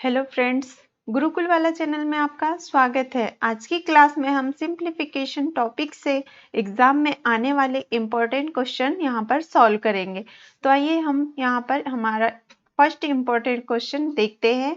Hello friends, Gurukul वाला channel में आपका स्वागत है। आज की क्लास में हम सिंप्लीफिकेशन टॉपिक से एग्जाम में आने वाले इम्पोर्टेंट क्वेश्चन यहाँ पर सॉल्व करेंगे। तो आइए हम यहाँ पर हमारा फर्स्ट इम्पोर्टेंट क्वेश्चन देखते हैं।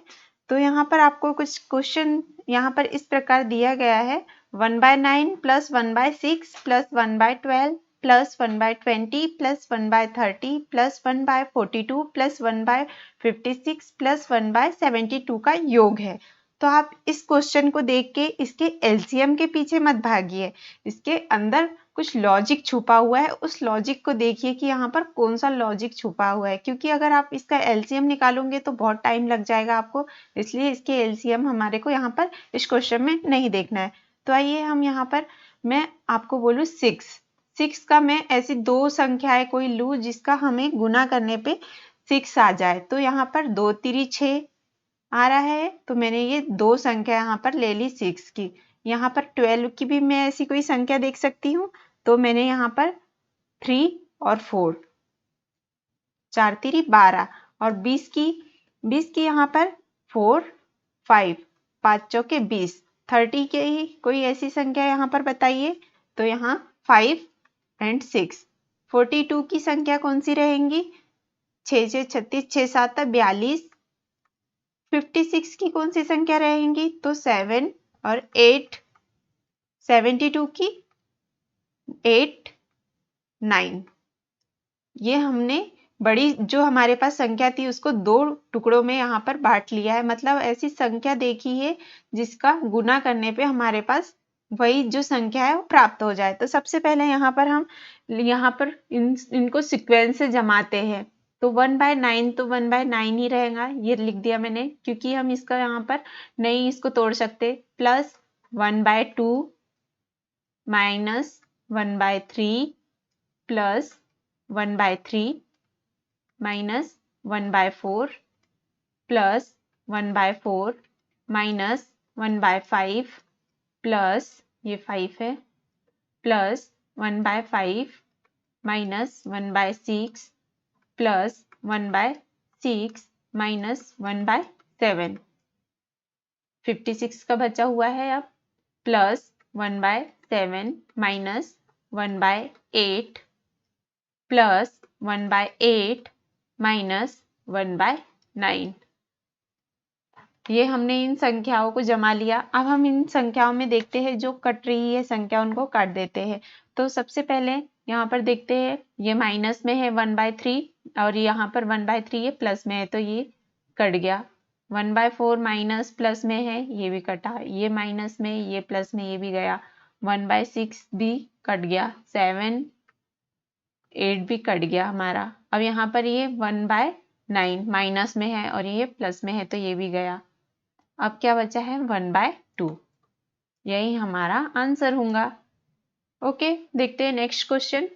तो यहाँ पर आपको कुछ क्वेश्चन यहाँ पर इस प्रकार दिया गया है 1/9 + 1/6 + 1/12 + 1/20 + 1/30 + 1/42 + 1/56 + 1/72 का योग है। तो आप इस क्वेश्चन को देख के इसके एलसीएम के पीछे मत भागिए, इसके अंदर कुछ लॉजिक छुपा हुआ है। उस लॉजिक को देखिए कि यहाँ पर कौन सा लॉजिक छुपा हुआ है, क्योंकि अगर आप इसका एलसीएम निकालोगे तो बहुत टाइम लग जाएगा आपको, इसलिए इसके एलसीएम हमारे को यहाँ पर इस क्वेश्चन में नहीं देखना है। तो आइए हम यहाँ पर मैं आपको बोलूँ 6 का मैं ऐसी दो संख्याएं कोई लूँ जिसका हमें गुना करने पे 6 आ जाए। तो यहाँ पर 2 3 6 आ रहा है, तो मैंने ये दो संख्या यहाँ पर ले ली 6 की। यहाँ पर 12 की भी मैं ऐसी कोई संख्या देख सकती हूँ, तो मैंने यहाँ पर 3 और 4, 4 3 12 और 20 की यहाँ पर 4 5, 5 चौके 20, 30 के ही कोई ऐसी संख्या यहाँ पर बताइए। तो यहाँ 5 और 6। 42 की संख्या कौन सी रहेंगी? 6 6 36, 6 7 42। 56 की कौन सी संख्या रहेंगी? तो 7 और 8। 72 की 8 9। ये हमने बड़ी जो हमारे पास संख्या थी उसको दो टुकड़ों में यहाँ पर बांट लिया है, मतलब ऐसी संख्या देखी है जिसका गुना करने पे हमारे पास वही जो संख्या है वो प्राप्त हो जाए। तो सबसे पहले यहाँ पर हम इनको सीक्वेंस से जमाते हैं। तो 1/9 तो 1/9 ही रहेगा, ये लिख दिया मैंने, क्योंकि हम इसका यहाँ पर नहीं इसको तोड़ सकते। Plus 1/2 minus 1/3 plus 1/3 minus 1/4 plus 1/4 minus 1/5 plus ये 5 है प्लस 1/5 माइनस 1/6 प्लस 1/6 माइनस 1/7। 56 का बचा हुआ है अब, प्लस 1/7 माइनस 1/8 प्लस 1/8 माइनस 1/9। ये हमने इन संख्याओं को जमा लिया। अब हम इन संख्याओं में देखते हैं जो कट रही है संख्या उनको काट देते हैं। तो सबसे पहले यहाँ पर देखते हैं, ये माइनस में है 1/3 और यहाँ पर 1/3 ये प्लस में है, तो ये कट गया। 1/4 माइनस प्लस में है, ये भी कटा। ये माइनस में, ये प्लस में, ये भी गया। 1/6 भी कट गया। 7 8 भी कट गया हमारा। अब यहाँ पर ये 1/9 माइनस में है और ये प्लस में है, तो ये भी गया। अब क्या बचा है? 1/2। यही हमारा आंसर होगा। ओके, देखते हैं नेक्स्ट क्वेश्चन।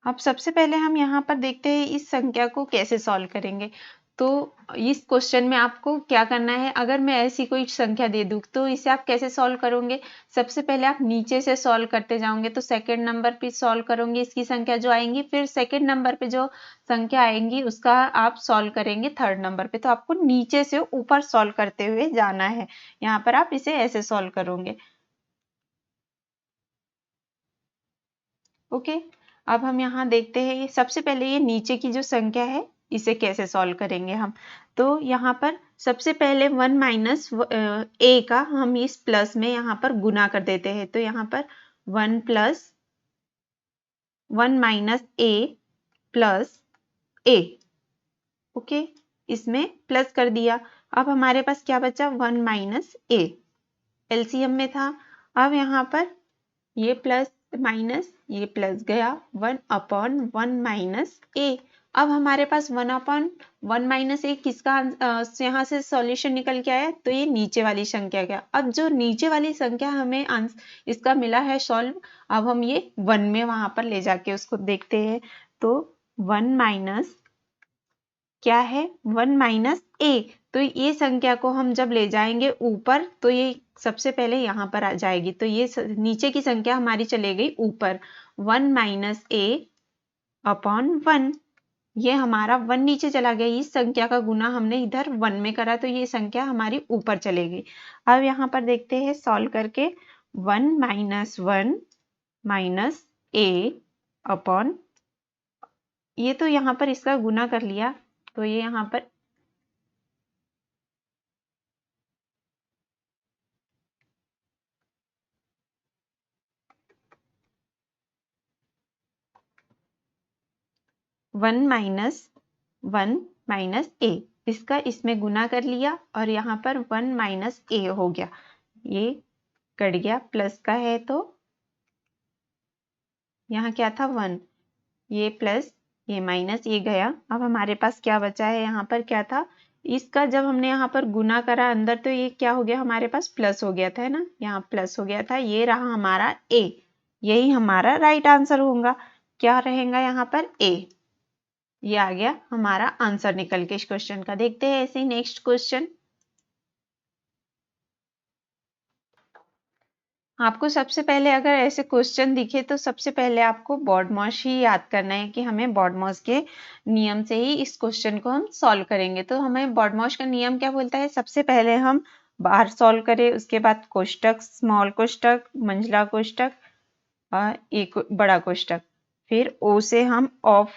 अब सबसे पहले हम यहाँ पर देखते हैं इस संख्या को कैसे सॉल्व करेंगे। तो इस क्वेश्चन में आपको क्या करना है, अगर मैं ऐसी कोई संख्या दे दूँ तो इसे आप कैसे सॉल्व करोगे? सबसे पहले आप नीचे से सॉल्व करते जाओगे, तो सेकंड नंबर पे सॉल्व करोगे इसकी संख्या जो आएंगी, फिर सेकंड नंबर पे जो संख्या आएंगी उसका आप सॉल्व करेंगे थर्ड नंबर पे। तो आपको नीचे से ऊपर सॉल्व करते हुए जाना है। यहाँ पर आप इसे ऐसे सॉल्व करोगे। ओके, अब हम यहाँ देखते हैं सबसे पहले ये नीचे की जो संख्या है इसे कैसे सॉल्व करेंगे हम। तो यहाँ पर सबसे पहले 1 माइनस ए का हम इस प्लस में यहाँ पर गुना कर देते हैं। तो यहाँ पर 1 प्लस 1 माइनस ए प्लस ए। ओके, इसमें प्लस कर दिया। अब हमारे पास क्या बचा? 1 माइनस ए एलसीएम में था। अब यहाँ पर ये प्लस माइनस ये प्लस गया। 1/1 माइनस ए। अब हमारे पास 1/1 माइनस ए किसका यहाँ से सॉल्यूशन निकल के आया? तो ये नीचे वाली संख्या का। अब जो नीचे वाली संख्या हमें इसका मिला है सॉल्व, अब हम ये 1 में वहां पर ले जाके उसको देखते हैं। तो 1 माइनस क्या है? 1 माइनस ए। तो ये संख्या को हम जब ले जाएंगे ऊपर तो ये सबसे पहले यहाँ पर आ जाएगी। तो ये नीचे की संख्या हमारी चले गई ऊपर। 1 माइनस ए अपॉन 1। ये हमारा 1 नीचे चला गया, इस संख्या का गुना हमने इधर 1 में करा तो ये संख्या हमारी ऊपर चली गई। अब यहाँ पर देखते हैं सॉल्व करके 1 माइनस 1 माइनस a अपॉन, ये तो यहाँ पर इसका गुना कर लिया तो ये यहाँ पर 1 माइनस a, इसका इसमें गुना कर लिया और यहाँ पर 1 माइनस a हो गया, ये कट गया, प्लस का है तो यहाँ क्या था 1, ये प्लस ये माइनस ये गया। अब हमारे पास क्या बचा है, यहाँ पर क्या था, इसका जब हमने यहाँ पर गुना करा अंदर तो ये क्या हो गया हमारे पास प्लस हो गया था, है ना, यहाँ प्लस हो गया था, ये रहा हमारा a, यही हमारा राइट आंसर होगा। क्या रहेगा यहाँ पर a, ये आ गया हमारा आंसर निकल के इस क्वेश्चन का। देखते हैं ऐसे ही नेक्स्ट क्वेश्चन। आपको सबसे पहले अगर ऐसे क्वेश्चन दिखे तो सबसे पहले आपको बॉडमॉस ही याद करना है कि हमें बॉडमॉस के नियम से ही इस क्वेश्चन को हम सॉल्व करेंगे। तो हमें बॉडमॉस का नियम क्या बोलता है, सबसे पहले हम बाहर सॉल्व करें, उसके बाद कोष्टक, स्मॉल कोष्टक, मंझला कोष्टक, एक बड़ा कोष्टक, फिर ओ से हम ऑफ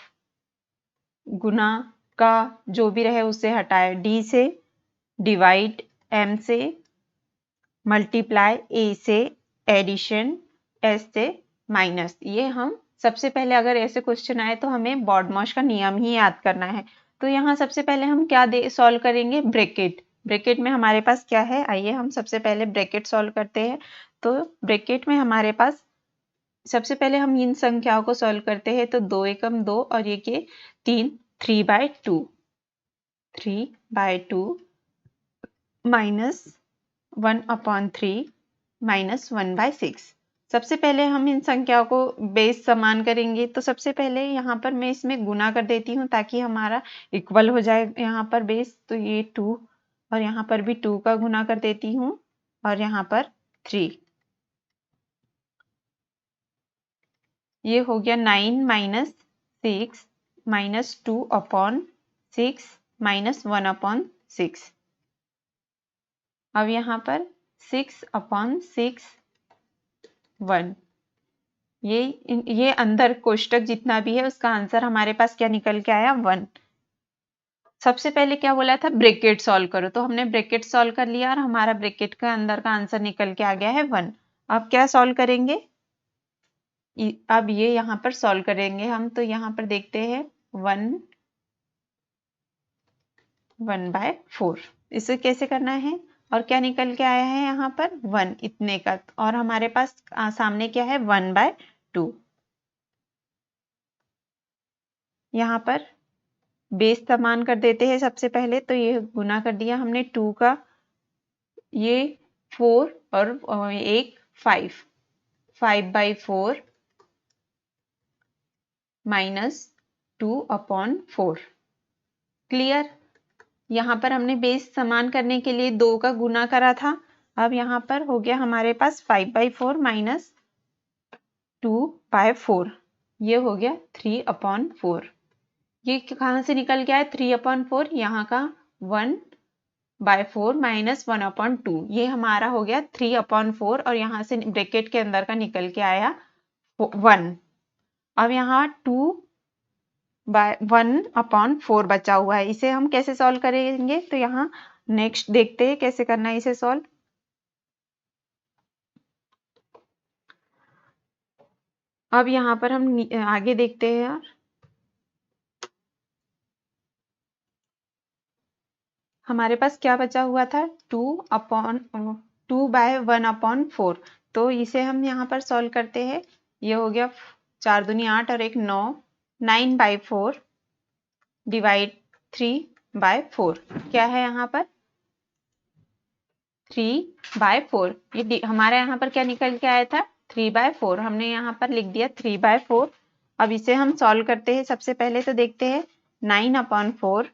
गुना का जो भी रहे उसे हटाए, डी से डिवाइड, एम से मल्टीप्लाई, ए से एडिशन, एस से माइनस। ये हम सबसे पहले अगर ऐसे क्वेश्चन आए तो हमें बॉडमॉस का नियम ही याद करना है। तो यहाँ सबसे पहले हम क्या सॉल्व करेंगे, ब्रैकेट। ब्रैकेट में हमारे पास क्या है, आइए हम सबसे पहले ब्रैकेट सॉल्व करते हैं। तो ब्रैकेट में हमारे पास सबसे पहले हम इन संख्याओं को सॉल्व करते हैं तो 2 एकम 2 और ये के 3, 3/2, 3/2 माइनस 1/3 माइनस 1/6। सबसे पहले हम इन संख्याओं को बेस समान करेंगे तो सबसे पहले यहाँ पर मैं इसमें गुना कर देती हूँ ताकि हमारा इक्वल हो जाए यहाँ पर बेस। तो ये 2 और यहाँ पर भी 2 का गुना कर देती हूँ और यहाँ पर 3, ये हो गया 9 माइनस 6 माइनस 2/6 माइनस 1/6। अब यहाँ पर 6/6 1, ये अंदर कोष्टक जितना भी है उसका आंसर हमारे पास क्या निकल के आया 1। सबसे पहले क्या बोला था, ब्रैकेट सॉल्व करो, तो हमने ब्रैकेट सॉल्व कर लिया और हमारा ब्रैकेट का अंदर का आंसर निकल के आ गया है 1। अब क्या सॉल्व करेंगे, अब ये यहाँ पर सॉल्व करेंगे हम। तो यहाँ पर देखते हैं 1/4, इसे कैसे करना है और क्या निकल के आया है यहाँ पर 1 इतने का, और हमारे पास सामने क्या है 1/2। यहाँ पर बेस समान कर देते हैं सबसे पहले, तो ये गुना कर दिया हमने 2 का, ये 4 और एक 5, 5/4 माइनस 2/4। क्लियर। यहाँ पर हमने बेस समान करने के लिए 2 का गुना करा था। अब यहाँ पर हो गया हमारे पास 5/4 माइनस 2/4, ये हो गया 3/4। ये कहाँ से निकल गया है 3/4, यहाँ का 1/4 माइनस 1/2, ये हमारा हो गया 3/4 और यहाँ से ब्रैकेट के अंदर का निकल के आया 1। अब यहाँ 2/1/4 बचा हुआ है, इसे हम कैसे सॉल्व करेंगे, तो यहाँ नेक्स्ट देखते हैं कैसे करना है इसे सॉल्व। अब यहाँ पर हम आगे देखते हैं यार, हमारे पास क्या बचा हुआ था 2/1/4, तो इसे हम यहाँ पर सॉल्व करते हैं। ये हो गया 4 दूनी 8 और 1 9, 9/4 डिवाइड 3/4, क्या है यहाँ पर 3/4, ये हमारे यहाँ पर क्या निकल के आया था 3/4, हमने यहाँ पर लिख दिया 3/4। अब इसे हम सॉल्व करते हैं। सबसे पहले तो देखते हैं 9/4,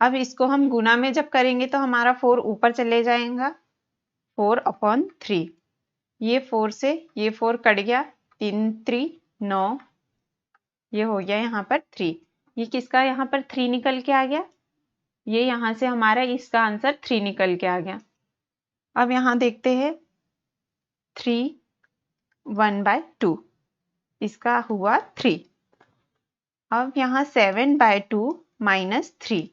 अब इसको हम गुना में जब करेंगे तो हमारा 4 ऊपर चले जाएगा, 4/3, ये 4 से ये 4 कट गया, 3 3 9, ये हो गया यहाँ पर 3। ये किसका यहाँ पर 3 निकल के आ गया, ये यहाँ से हमारा इसका आंसर 3 निकल के आ गया। अब यहाँ देखते हैं 3 1/2, इसका हुआ 3। अब यहाँ 7/2 -3,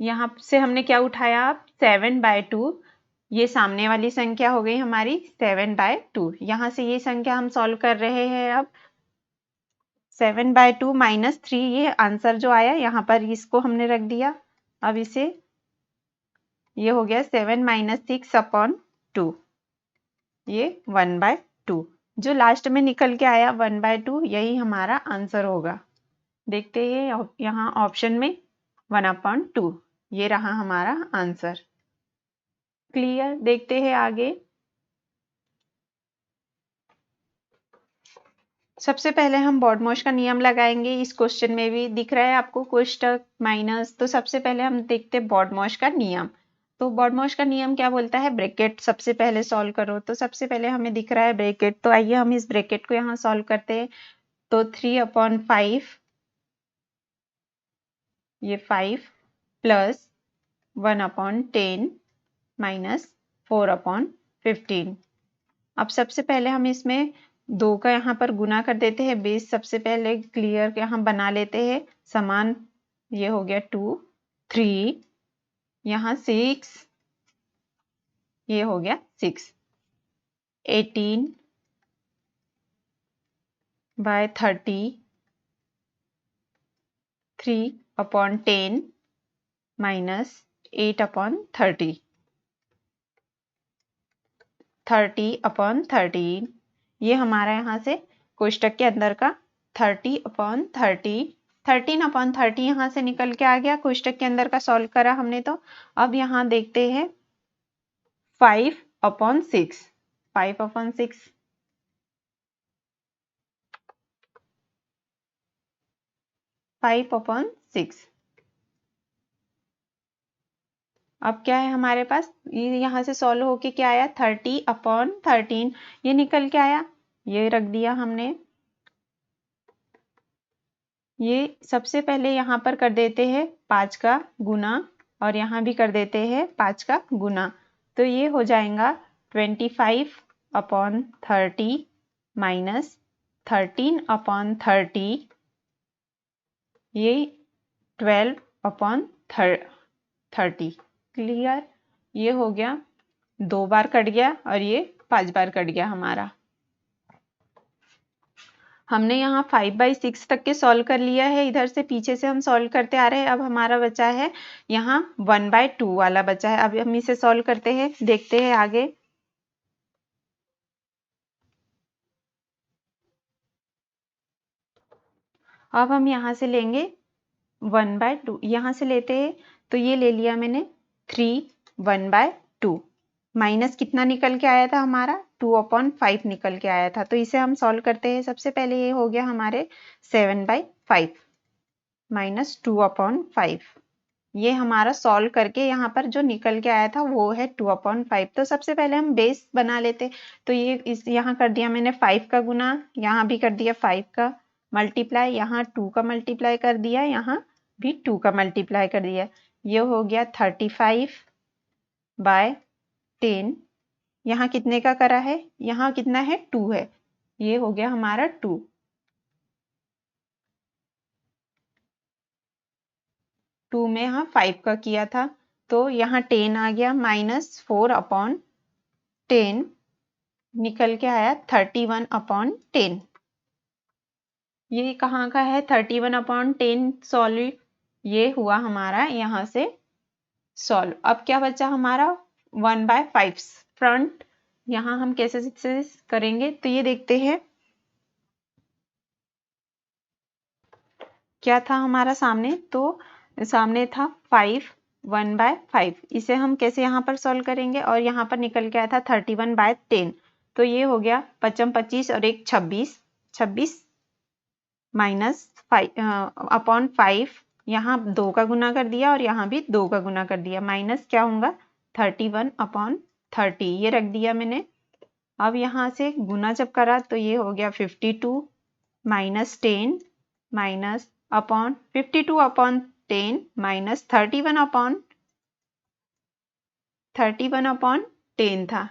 यहाँ से हमने क्या उठाया, अब 7/2, ये सामने वाली संख्या हो गई हमारी 7/2। यहाँ से ये संख्या हम सॉल्व कर रहे हैं। अब 7/2 -3, ये आंसर जो आया यहाँ पर इसको हमने रख दिया। अब इसे ये हो गया 7 - 6/2, ये 1/2। जो लास्ट में निकल के आया 1/2, यही हमारा आंसर होगा। देखते हैं यहाँ ऑप्शन में 1/2, ये रहा हमारा आंसर। क्लियर? देखते हैं आगे। सबसे पहले हम बॉडमॉस का नियम लगाएंगे। इस क्वेश्चन में भी दिख रहा है आपको कोष्टक माइनस। तो सबसे पहले हम देखते हैं बॉडमॉस का नियम। तो बॉडमॉस का नियम क्या बोलता है, ब्रैकेट सबसे पहले सॉल्व करो। तो सबसे पहले हमें दिख रहा है ब्रैकेट, तो आइए हम इस ब्रैकेट को यहाँ सॉल्व करते हैं। तो 3/5, ये 5 प्लस 1/10 माइनस 4/15। अब सबसे पहले हम इसमें 2 का यहाँ पर गुना कर देते हैं। बेस सबसे पहले क्लियर यहाँ बना लेते हैं समान। ये हो गया 2, 3, यहाँ 6, ये हो गया 6। 18/30, 3/10 माइनस 8/30, 30/13। ये हमारा यहाँ से कोष्टक के अंदर का 30/30, 13/30 यहाँ से निकल के आ गया। कोष्टक के अंदर का सॉल्व करा हमने। तो अब यहाँ देखते हैं 5/6, 5/6, 5/6। अब क्या है हमारे पास, ये यहाँ से सॉल्व होके क्या आया, 30/13, ये निकल के आया, ये रख दिया हमने। ये सबसे पहले यहाँ पर कर देते हैं 5 का गुना, और यहाँ भी कर देते हैं 5 का गुना। तो ये हो जाएगा 25/30 माइनस 13/30, ये 12/30। क्लियर? ये हो गया, 2 बार कट गया और ये 5 बार कट गया हमारा। हमने यहाँ 5/6 तक के सॉल्व कर लिया है। इधर से पीछे से हम सॉल्व करते आ रहे हैं। अब हमारा बचा है यहाँ 1/2 वाला बचा है। अब हम इसे सॉल्व करते हैं, देखते हैं आगे। अब हम यहाँ से लेंगे 1/2, यहाँ से लेते हैं। तो ये ले लिया मैंने 3 1/2, माइनस कितना निकल के आया था हमारा, 2/5 निकल के आया था। तो इसे हम सॉल्व करते हैं। सबसे पहले ये हो गया हमारे 7/5 माइनस 2/5। ये हमारा सॉल्व करके यहाँ पर जो निकल के आया था वो है 2/5। तो सबसे पहले हम बेस बना लेते। तो ये इस यहाँ कर दिया मैंने 5 का गुना, यहाँ भी कर दिया 5 का मल्टीप्लाई, यहाँ 2 का मल्टीप्लाई कर दिया, यहाँ भी 2 का मल्टीप्लाई कर दिया। ये हो गया 35/10। यहाँ कितने का करा है, यहाँ कितना है, 2 है। ये हो गया हमारा 2। 2 में यहाँ 5 का किया था, तो यहाँ 10 आ गया, माइनस 4/10 निकल के आया 31/10। ये कहाँ का है 31/10 सॉल्व, ये हुआ हमारा यहाँ से सॉल्व। अब क्या बचा हमारा 1/5 फ्रंट, यहाँ हम कैसे करेंगे, तो ये देखते हैं क्या था हमारा सामने। तो सामने था 5 1/5, इसे हम कैसे यहाँ पर सॉल्व करेंगे, और यहाँ पर निकल के आया था 31/10। तो ये हो गया 25 और 1 26, 26 माइनस 5/5, यहाँ 2 का गुना कर दिया और यहाँ भी 2 का गुना कर दिया, माइनस क्या होगा 31/30, ये रख दिया मैंने। अब यहाँ से गुना जब करा तो ये हो गया 52 minus 10 minus upon 52 upon 10 minus 31 upon 10 था।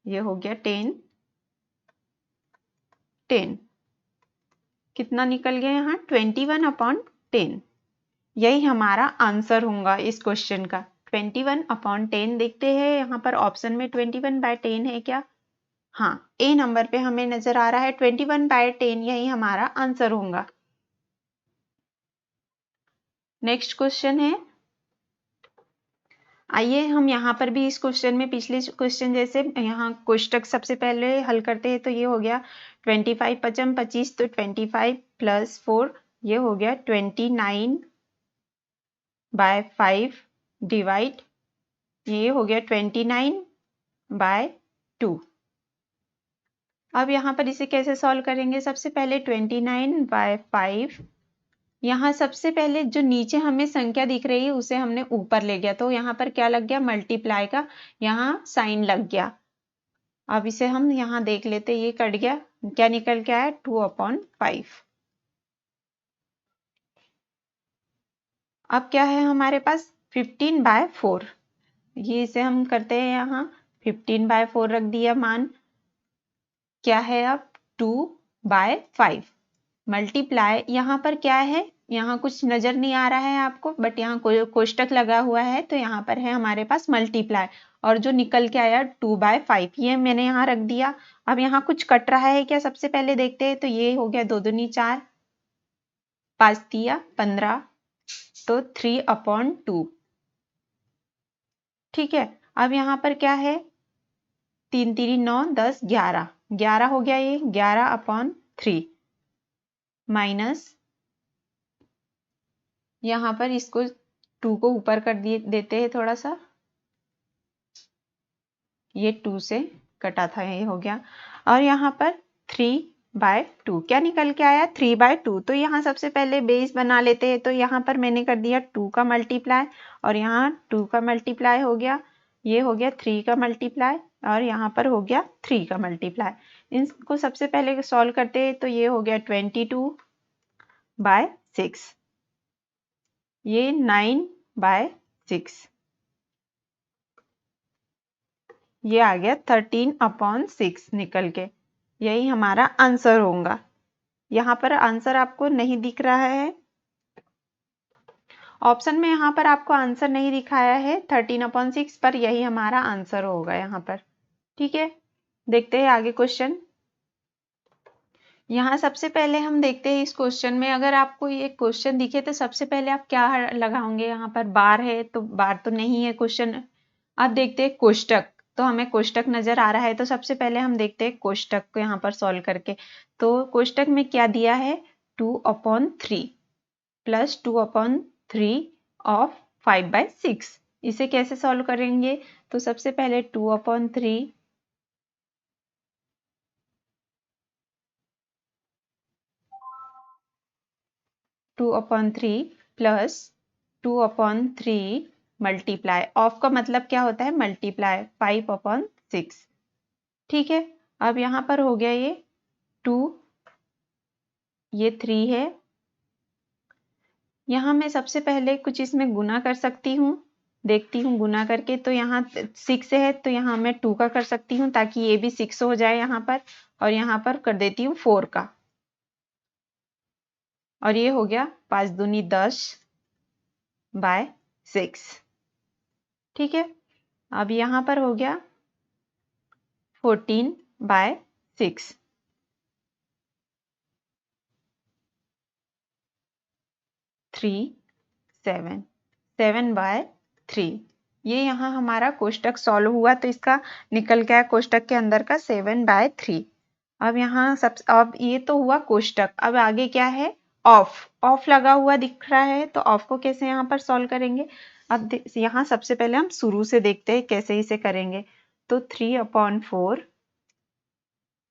ये हो गया 10 10 कितना निकल गया यहाँ 21 अपॉन 10। यही हमारा आंसर होगा इस क्वेश्चन का। 21 अपॉन 10 देखते हैं यहाँ पर ऑप्शन में 21/10 है क्या? हाँ, ए नंबर पे हमें नजर आ रहा है 21/10, यही हमारा आंसर होगा। नेक्स्ट क्वेश्चन है, आइए हम यहाँ पर भी इस क्वेश्चन में पिछले क्वेश्चन जैसे यहाँ कोष्टक सबसे पहले हल करते हैं। तो ये हो गया 25 पचम 25, तो 25 + 4 ये हो गया 29/5 डिवाइड ये हो गया 29/2। अब यहाँ पर इसे कैसे सॉल्व करेंगे? सबसे पहले 29/5, यहाँ सबसे पहले जो नीचे हमें संख्या दिख रही है उसे हमने ऊपर ले गया, तो यहाँ पर क्या लग गया? मल्टीप्लाई का यहाँ साइन लग गया। अब इसे हम यहाँ देख लेते, ये कट गया, क्या निकल के आया? 2/5। अब क्या है हमारे पास? 15/4, ये इसे हम करते हैं यहाँ 15/4 रख दिया मान। क्या है अब? 2/5 मल्टीप्लाई, यहाँ पर क्या है? यहाँ कुछ नजर नहीं आ रहा है आपको, बट यहाँ कोष्टक लगा हुआ है तो यहाँ पर है हमारे पास मल्टीप्लाई, और जो निकल के आया 2/5 ये मैंने यहाँ रख दिया। अब यहाँ कुछ कट रहा है क्या? सबसे पहले देखते हैं। तो ये हो गया 2 दूनी 4, 5 तिया 15, तो 3/2। ठीक है, अब यहाँ पर क्या है? 3 3 9 10 11, 11 हो गया, ये 11/3 माइनस यहाँ पर इसको 2 को ऊपर कर देते हैं थोड़ा सा, ये 2 से कटा था, ये हो गया। और यहाँ पर 3/2 क्या निकल के आया? 3/2। तो यहाँ सबसे पहले बेस बना लेते हैं। तो यहाँ पर मैंने कर दिया 2 का मल्टीप्लाई, और यहाँ 2 का मल्टीप्लाई हो गया, ये हो गया 3 का मल्टीप्लाई, और यहाँ पर हो गया 3 का मल्टीप्लाई। इनको सबसे पहले सॉल्व करते हैं। तो ये हो गया 22/6, ये 9/6, ये आ गया 13/6 निकल के, यही हमारा आंसर होगा। यहाँ पर आंसर आपको नहीं दिख रहा है, ऑप्शन में यहाँ पर आपको आंसर नहीं दिखाया है 13/6, पर यही हमारा आंसर होगा यहाँ पर। ठीक है, देखते हैं आगे क्वेश्चन। यहाँ सबसे पहले हम देखते हैं इस क्वेश्चन में, अगर आपको ये क्वेश्चन दिखे तो सबसे पहले आप क्या लगाओगे? यहाँ पर बार है, तो बार तो नहीं है क्वेश्चन। अब देखते हैं कोष्टक, तो हमें कोष्टक नजर आ रहा है। तो सबसे पहले हम देखते हैं कोष्टक को यहाँ पर सॉल्व करके। तो कोष्टक में क्या दिया है? 2/3 + 2/3 ऑफ 5/6। इसे कैसे सॉल्व करेंगे? तो सबसे पहले 2/3 प्लस 2/3 मल्टीप्लाई, ऑफ का मतलब क्या होता है? मल्टीप्लाई, 5/6। ठीक है, अब यहाँ पर हो गया ये 2, ये 3 है। यहाँ मैं सबसे पहले कुछ इसमें गुना कर सकती हूँ, देखती हूँ गुना करके। तो यहाँ 6 है, तो यहाँ मैं 2 का कर सकती हूँ ताकि ये भी 6 हो जाए यहाँ पर, और यहाँ पर कर देती हूँ 4 का, और ये हो गया 5 दूनी 10/6। ठीक है, अब यहाँ पर हो गया 14/6। 3 7 7/3, ये यहाँ हमारा कोष्टक सॉल्व हुआ। तो इसका निकल गया कोष्टक के अंदर का 7/3। अब यहाँ अब ये तो हुआ कोष्टक, अब आगे क्या है? ऑफ लगा हुआ दिख रहा है, तो ऑफ को कैसे यहाँ पर सॉल्व करेंगे? अब यहाँ सबसे पहले हम शुरू से देखते हैं कैसे इसे करेंगे। तो 3/4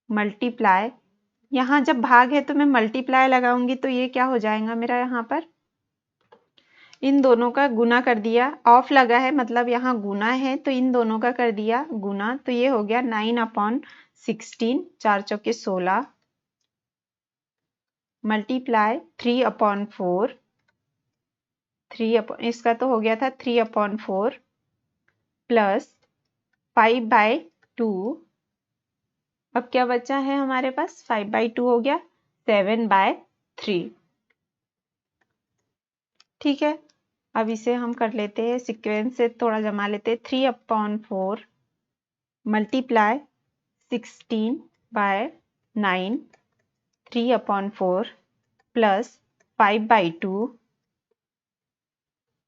मल्टीप्लाई, यहाँ जब भाग है तो मैं मल्टीप्लाई लगाऊंगी, तो ये क्या हो जाएगा मेरा? यहाँ पर इन दोनों का गुना कर दिया, ऑफ लगा है मतलब यहाँ गुना है तो इन दोनों का कर दिया गुना, तो ये हो गया 9/16, 4 चौके 16 मल्टीप्लाई 3/4, इसका तो हो गया था 3/4 प्लस 5/2। अब क्या बचा है हमारे पास, 5/2 हो गया 7/3। ठीक है, अब इसे हम कर लेते हैं सीक्वेंस से, थोड़ा जमा लेते हैं। 3/4 मल्टीप्लाई 16/9, 3/4 प्लस 5/2,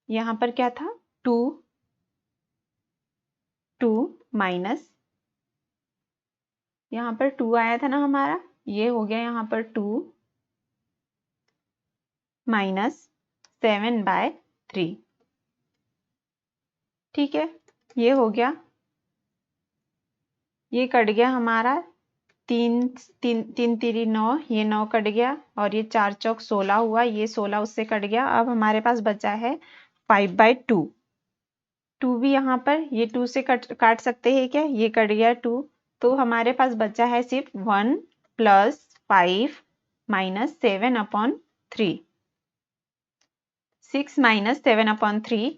यहाँ पर क्या था 2 माइनस, यहाँ पर 2 आया था ना हमारा, ये हो गया यहाँ पर 2 माइनस 7/3। ठीक है, ये हो गया, ये कट गया हमारा 3 3 3 3 9, ये 9 कट गया और ये 4 चौक 16 हुआ, ये 16 उससे कट गया। अब हमारे पास बचा है 5/2। 2 भी यहाँ पर ये 2 से काट सकते हैं क्या, ये कट गया 2, तो हमारे पास बचा है सिर्फ 1 plus 5 minus 7/3। 6 minus 7/3,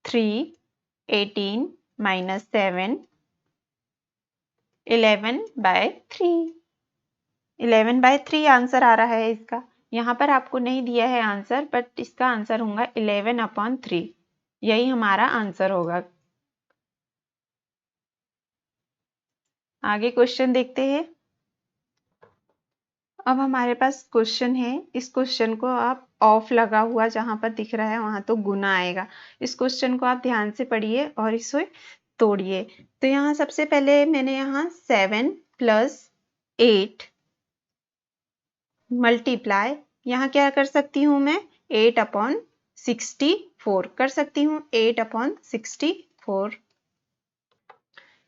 3, 18 minus 7, 11/3। 11/3 answer आ रहा है इसका। यहाँ पर आपको नहीं दिया है आंसर, बट इसका आंसर होगा 11/3, यही हमारा आंसर होगा। आगे क्वेश्चन देखते हैं। अब हमारे पास क्वेश्चन है, इस क्वेश्चन को आप ऑफ लगा हुआ जहां पर दिख रहा है वहां तो गुना आएगा। इस क्वेश्चन को आप ध्यान से पढ़िए और इसे तोड़िए। तो यहाँ सबसे पहले मैंने यहाँ 7 प्लस 8 मल्टीप्लाई, यहाँ क्या कर सकती हूँ मैं 8/64 कर सकती हूँ, 8/64।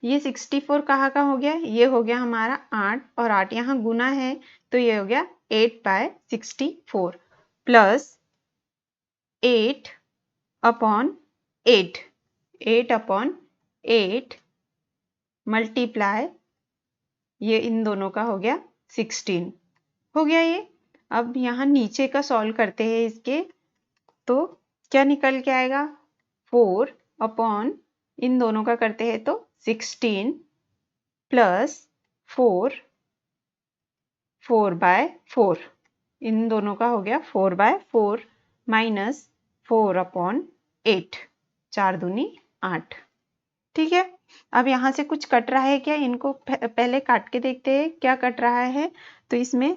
ये 64 कहाँ का हो गया, ये हो गया हमारा 8 और 8 यहाँ गुना है तो ये हो गया 8/64 प्लस 8/8, 8/8 मल्टीप्लाई, ये इन दोनों का हो गया 16 हो गया ये। अब यहाँ नीचे का सॉल्व करते हैं इसके, तो क्या निकल के आएगा 4 इन दोनों का करते हैं तो 16 प्लस 4/4, इन दोनों का हो गया 4/4 माइनस 4/8, 4 दूनी 8। ठीक है, अब यहाँ से कुछ कट रहा है क्या, इनको पहले काट के देखते हैं क्या कट रहा है। तो इसमें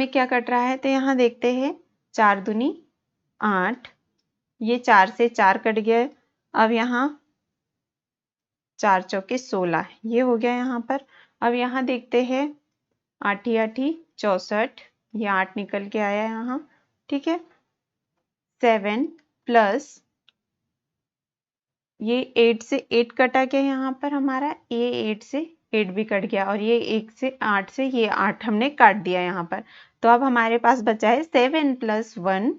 क्या कट रहा है, तो यहाँ देखते हैं 4 दूनी 8, ये 4 से 4 कट गए। अब यहाँ 4 चौके 16, ये हो गया यहाँ पर। अब यहाँ देखते हैं 8 8 64, ये 8 निकल के आया यहाँ। ठीक है, 7 प्लस ये 8 से 8 कटा गया यहाँ पर हमारा, ये 8 से 8 भी कट गया और ये 1 से 8 से ये 8 हमने काट दिया यहाँ पर। तो अब हमारे पास बचा है 7 + 1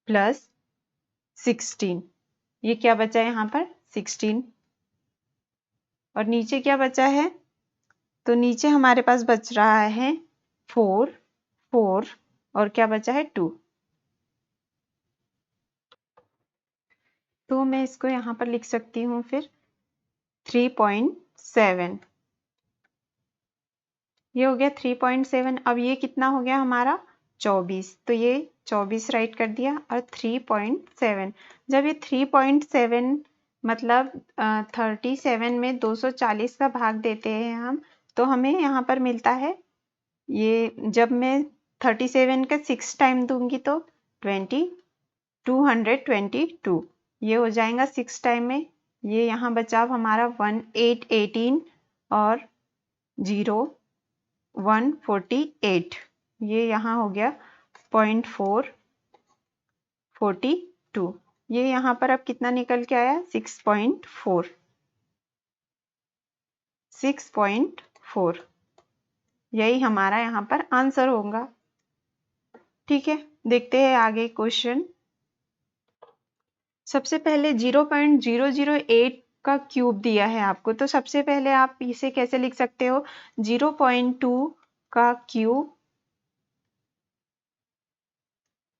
+ 16, ये क्या बचा है यहाँ पर 16। और नीचे क्या बचा है, तो नीचे हमारे पास बच रहा है 4 4 और क्या बचा है 2। तो मैं इसको यहाँ पर लिख सकती हूँ फिर 3.7, ये हो गया 3.7। अब ये कितना हो गया हमारा 24, तो ये 24 राइट कर दिया और 3.7। जब ये 3.7 मतलब 37 में 240 का भाग देते हैं हम, तो हमें यहाँ पर मिलता है, ये जब मैं 37 का 6 टाइम दूंगी तो 222, ये हो जाएगा 6 टाइम में। ये यहाँ बचा हमारा 1 8 18 और 0 148, ये यहाँ हो गया 0.442। ये यहाँ पर अब कितना निकल के आया 6.4। 6.4 यही हमारा यहाँ पर आंसर होगा। ठीक है, देखते हैं आगे क्वेश्चन। सबसे पहले 0.008 का क्यूब दिया है आपको, तो सबसे पहले आप इसे कैसे लिख सकते हो? 0.2 का क्यूब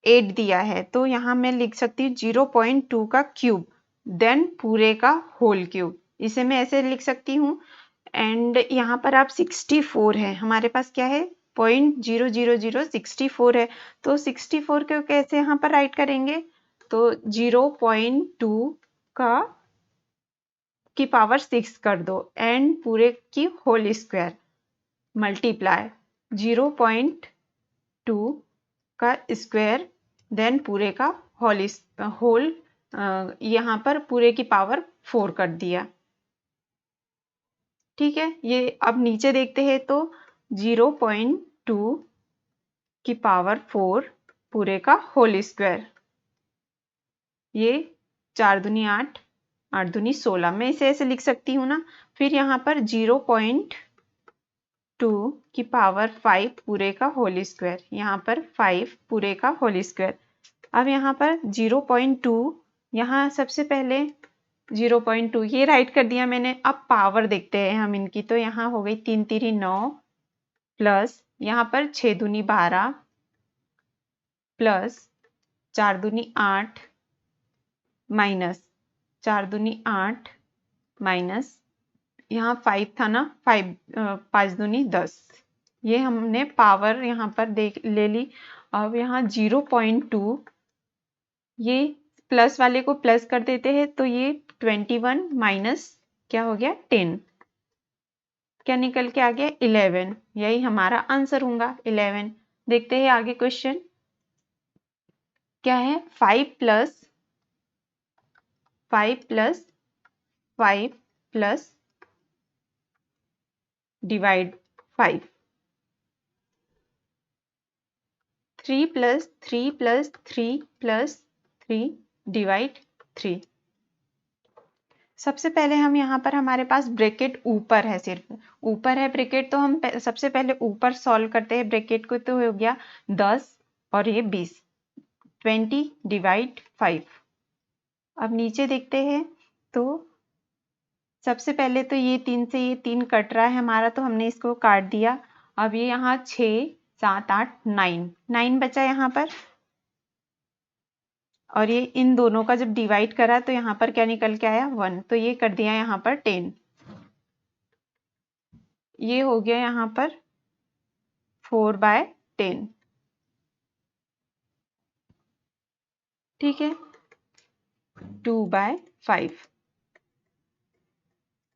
8 दिया है, तो यहाँ मैं लिख सकती हूँ 0.2 का क्यूब देन पूरे का होल क्यूब। इसे मैं ऐसे लिख सकती हूँ। एंड यहाँ पर आप 64 है, हमारे पास क्या है 0.00064 है, तो 64 को कैसे यहाँ पर राइट करेंगे? तो 0.2 का की पावर 6 कर दो एंड पूरे की होल स्क्वायर मल्टीप्लाई 0.2 का स्क्वायर देन पूरे का होल यहाँ पर पूरे की पावर 4 कर दिया। ठीक है, ये अब नीचे देखते हैं तो 0.2 की पावर 4 पूरे का होल स्क्वायर, ये 4 दूनी 8, 8 दूनी 16, मैं इसे ऐसे लिख सकती हूँ ना। फिर यहाँ पर 0.2 की पावर 5 पूरे का होल स्क्वायर, यहाँ पर 5 पूरे का होल स्क्वायर। अब यहाँ पर 0.2, यहाँ सबसे पहले 0.2 ये राइट कर दिया मैंने। अब पावर देखते हैं हम इनकी, तो यहाँ हो गई 3 3 9 प्लस यहाँ पर 6 दूनी 12 प्लस 4 दूनी 8 माइनस 4 दूनी 8 माइनस यहाँ 5 था ना, 5 दूनी 10, ये हमने पावर यहाँ पर ले ली। अब यहाँ 0.2, ये प्लस वाले को प्लस कर देते हैं, तो ये 21 माइनस क्या हो गया 10, क्या निकल के आ गया 11, यही हमारा आंसर होगा 11। देखते हैं आगे क्वेश्चन क्या है। 5 plus 5 plus divide 5, 3 plus 3 plus 3 plus 3 divide 3। सबसे पहले हम यहाँ पर हमारे पास ब्रैकेट ऊपर है, सिर्फ ऊपर है ब्रैकेट, तो हम सबसे पहले ऊपर सॉल्व करते हैं ब्रैकेट को, तो हो गया 10 और ये 20, 20 डिवाइड 5। अब नीचे देखते हैं तो सबसे पहले तो ये 3 से ये 3 कट रहा है हमारा, तो हमने इसको काट दिया। अब ये यहाँ 6 7 8 9 बचा यहाँ पर, और ये इन दोनों का जब डिवाइड करा तो यहाँ पर क्या निकल के आया 1, तो ये कर दिया यहाँ पर 10, ये हो गया यहाँ पर 4/10। ठीक है, 2/5,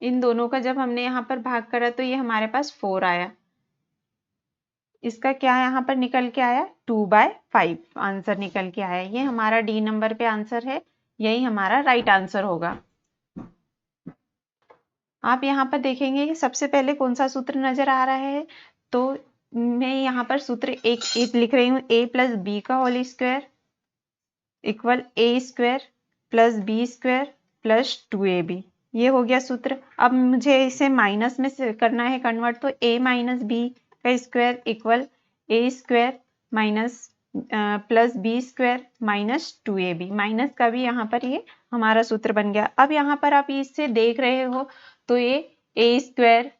इन दोनों का जब हमने यहाँ पर भाग करा तो ये हमारे पास 4 आया, इसका क्या यहाँ पर निकल के आया 2/5 आंसर निकल के आया। ये हमारा डी नंबर पे आंसर है, यही हमारा राइट आंसर होगा। आप यहाँ पर देखेंगे सबसे पहले कौन सा सूत्र नजर आ रहा है, तो मैं यहाँ पर सूत्र एक लिख रही हूँ, a प्लस बी का whole square equal a square plus b square plus 2ab, ये हो गया सूत्र। अब मुझे इसे माइनस में करना है कन्वर्ट, तो a माइनस बी का square equal a square minus plus b square minus 2ab, minus का भी यहाँ पर ये हमारा सूत्र बन गया। अब यहाँ पर आप इससे देख रहे हो तो ये a स्क्वायर,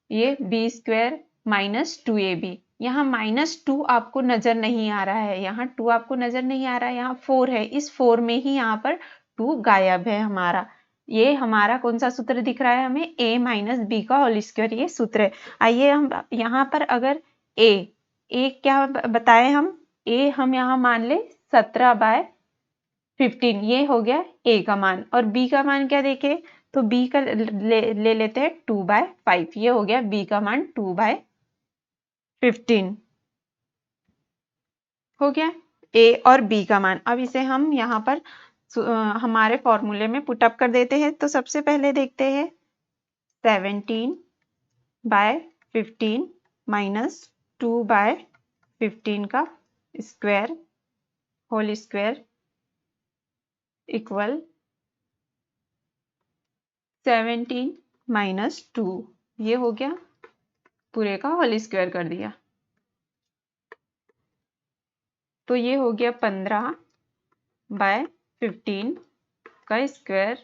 ये b स्क्वायर माइनस 2ab, यहाँ -2 आपको नजर नहीं आ रहा है, यहाँ 2 आपको नजर नहीं आ रहा है, यहाँ 4 है, इस 4 में ही यहाँ पर 2 गायब है हमारा। ये हमारा कौन सा सूत्र दिख रहा है हमें, a माइनस बी का होल स्क्वायर, ये सूत्र है। आइए हम यहाँ पर अगर a क्या बताए हम, a हम यहाँ मान ले 17/15, ये हो गया a का मान, और b का मान क्या देखे, तो b का ले लेते हैं 2/5, ये हो गया b का मान 2/15 हो गया a और b का मान। अब इसे हम यहाँ पर हमारे फॉर्मूले में पुटअप कर देते हैं, तो सबसे पहले देखते हैं 17/15 माइनस 2/15 का square whole square equal 17 minus 2, ये हो गया, पूरे का होल स्क्वायर कर दिया तो ये हो गया 15/15 का स्क्वायर।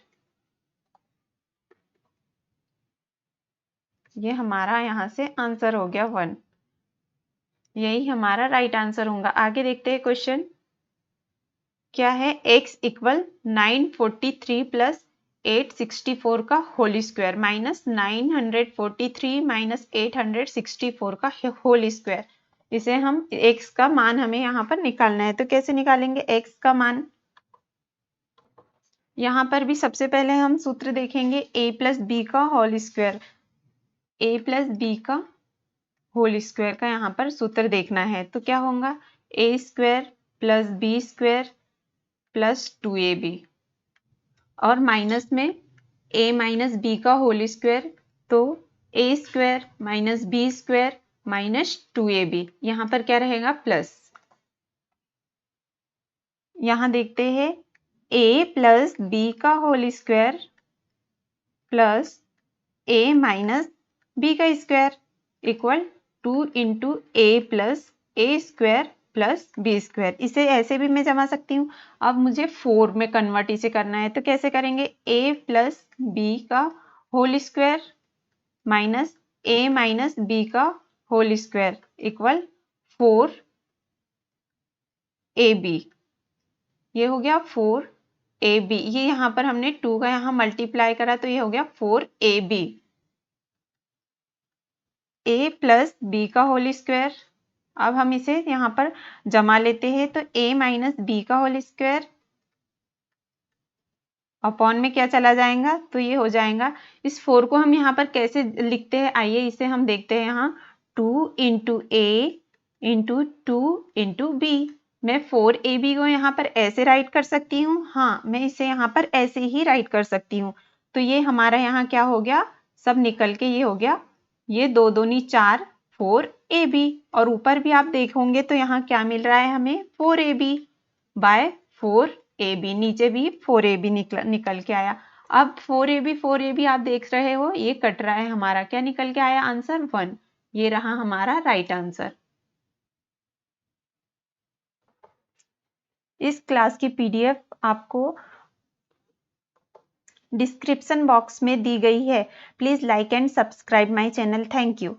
ये हमारा यहाँ से आंसर हो गया 1। यही हमारा राइट आंसर होगा। आगे देखते हैं क्वेश्चन क्या है। x इक्वल 943 प्लस 864 का होल स्क्वायर माइनस 943 माइनस 864 का होल स्क्वायर। इसे हम x का मान हमें यहाँ पर निकालना है, तो कैसे निकालेंगे x का मान। यहाँ पर भी सबसे पहले हम सूत्र देखेंगे a प्लस बी का whole square. a plus b का होल स्क्वायर का यहाँ पर सूत्र देखना है, तो क्या होगा a square plus b square plus 2ab और माइनस में a माइनस बी का होल स्क्वायर, तो a square minus b square minus 2ab। यहाँ पर क्या रहेगा प्लस। यहाँ देखते हैं a प्लस बी का whole square plus a minus b का square equal 2 into a plus a square plus b square. इसे ऐसे भी मैं जमा सकती हूँ। अब मुझे 4 में कन्वर्ट इसे करना है, तो कैसे करेंगे a प्लस बी का whole square minus a minus b का होल स्क्वायर इक्वल 4ab। ये हो गया 4ab। ये यहाँ पर हमने 2 का यहाँ मल्टीप्लाई करा तो ये हो गया 4ab। a प्लस बी का होल स्क्वायर, अब हम इसे यहाँ पर जमा लेते हैं, तो a माइनस बी का होल स्क्वायर अपॉन में क्या चला जाएगा, तो ये हो जाएगा। इस 4 को हम यहाँ पर कैसे लिखते हैं, आइए इसे हम देखते हैं। यहाँ 2 इंटू ए इंटू 2 इंटू बी। मैं 4ab को यहाँ पर ऐसे राइट कर सकती हूँ, हाँ मैं इसे यहाँ पर ऐसे ही राइट कर सकती हूँ। तो ये हमारा यहाँ क्या हो गया, सब निकल के ये हो गया, ये 2 दूनी 4 4ab और ऊपर भी आप देखोगे तो यहाँ क्या मिल रहा है हमें 4ab बाय 4ab, नीचे भी 4ab निकल के आया। अब 4ab आप देख रहे हो ये कट रहा है, हमारा क्या निकल के आया आंसर 1। ये रहा हमारा राइट आंसर। इस क्लास की पीडीएफ आपको डिस्क्रिप्शन बॉक्स में दी गई है। Please like and subscribe my channel. Thank you.